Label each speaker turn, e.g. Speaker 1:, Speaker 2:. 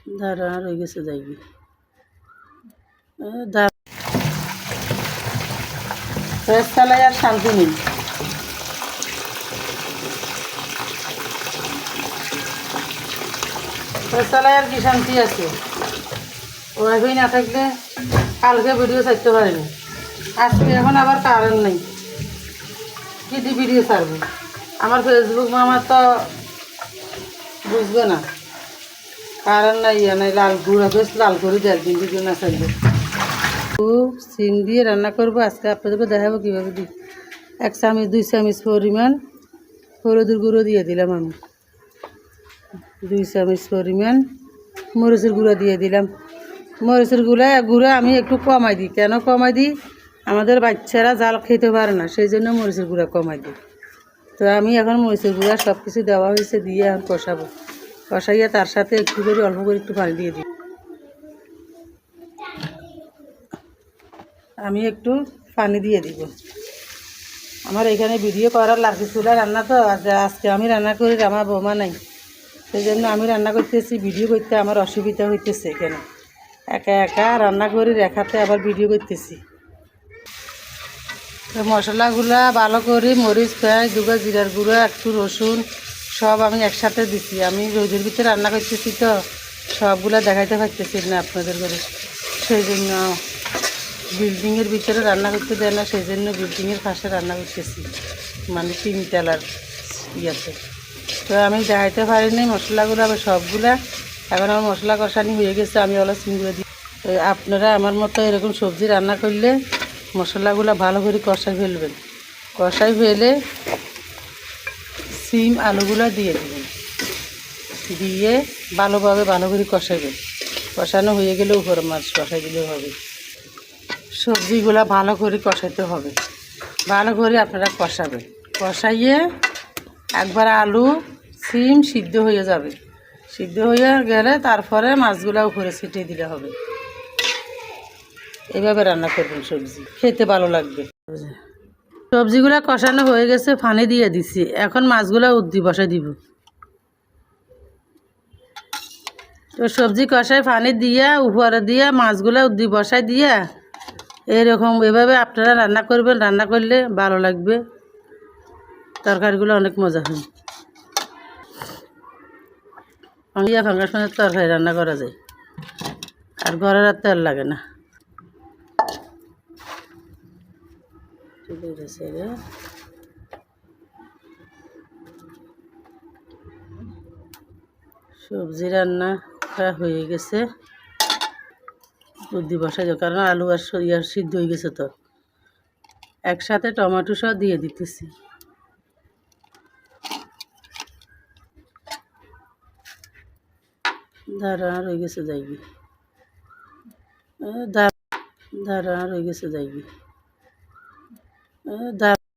Speaker 1: দাঁড়া রয়ে গেছে যাইবি চালাই আর শান্তি নেই। চালাই আর কি শান্তি আছে? ওয়াইফাই না থাকলে কালকে ভিডিও ছাড়তে পারিনি, আজকে এখন আবার কারেন্ট নেই, কি দিয়ে ভিডিও ছাড়বে? আমার ফেসবুক মামা তো বুঝবে না, কারেন্ট নাই, ইয়ে নাই, লাল গুঁড়া বেশ লাল করে দেয় একদিন ভিডিও না ছাড়বে। সিম দিয়ে রান্না করবো আজকে, আপনাদেরকে দেখাবো কীভাবে দিই। 1 চামচ 2 চামচ পরিমাণ হলুদের গুঁড়ো দিয়ে দিলাম আমি, 2 চামচ পরিমাণ মরিচের গুঁড়ো দিয়ে দিলাম। মরিচের গুঁড়ো আমি একটু কমাই দিই। কেন কমাই দিই? আমাদের বাচ্চারা জাল খেতে পারে না, সেই জন্য মরিচের গুঁড়া কমাই দিই। তো আমি এখন মরিচের গুঁড়া সব কিছু দেওয়া হয়েছে, দিয়ে এখন কষাবো। কষাইয়া তার সাথে একটু করে অল্প করে একটু পানি দিয়ে দিই। আমি একটু পানি দিয়ে দিব। আমার এখানে ভিডিও করার লাঠি চুলা রান্না তো, আজকে আমি রান্না করি, আমার বৌমা নাই, সেই জন্য আমি রান্না করতেছি। ভিডিও করতে আমার অসুবিধা হইতেছে, এখানে একা একা রান্না করি, রেখাতে আবার ভিডিও করতেছি। তো মশলাগুলা ভালো করে মরিচ, পেঁয়াজ, দুগা জিরার গুঁড়ো, একটু রসুন সব আমি একসাথে দিচ্ছি। আমি রোদের ভিতরে রান্না করতেছি তো সবগুলা দেখাইতে পারতেছি না আপনাদের করে, সেই জন্য বিল্ডিংয়ের ভিতরে রান্না করতে দেয় না, সেই জন্য বিল্ডিংয়ের পাশে রান্না করতেছি, মানে 3 তলার ইয়াতে। তো আমি দেখাইতে পারিনি মশলাগুলো, আবার সবগুলা। এখন আমার মশলা কষানি হয়ে গেছে, আমি ওলা সিমগুলো দিই। তো আপনারা আমার মতো এরকম সবজি রান্না করলে মশলাগুলো ভালো করে কষাই ফেলবেন। কষাই ফেলে সিম আলুগুলো দিয়ে দেবেন, দিয়ে ভালোভাবে ভালো করে কষাবেন। কষানো হয়ে গেলে উপর মাছ কষাই দিলে হবে। সবজিগুলো ভালো করে কষাইতে হবে, ভালো করে আপনারা কষাবেন। কষাইয়ে একবার আলু সিম সিদ্ধ হয়ে যাবে, সিদ্ধ হয়ে গেলে তারপরে মাছগুলো উপরে ছিটিয়ে দিলে হবে। এভাবে রান্না করবেন, সবজি খেতে ভালো লাগবে। সবজিগুলো কষানো হয়ে গেছে, পানি দিয়ে দিছি, এখন মাছগুলো উদ্দি বসাই দিব। তো সবজি কষায় পানি দিয়া উপরে দিয়া মাছগুলো উদ্দি বসাই দিয়া এরকম এভাবে আপনারা রান্না করবেন। রান্না করলে ভালো লাগবে, তরকারিগুলো অনেক মজা হয়। ভাঙিয়া ভাঙার সময় তরকারি রান্না করা যায়, আর ঘরের আর তেল লাগে না। সবজি রান্না হয়ে গেছে, বুদ্ধি বসাই যাও, কারণ আলু আর ইয়ার সিদ্ধ হয়ে গেছে। তো একসাথে টমেটো সহ দিয়ে দিতেছি। দাঁড়া রয়ে গেছে যাইবি, দাঁড়া রয়ে গেছে যাইবি।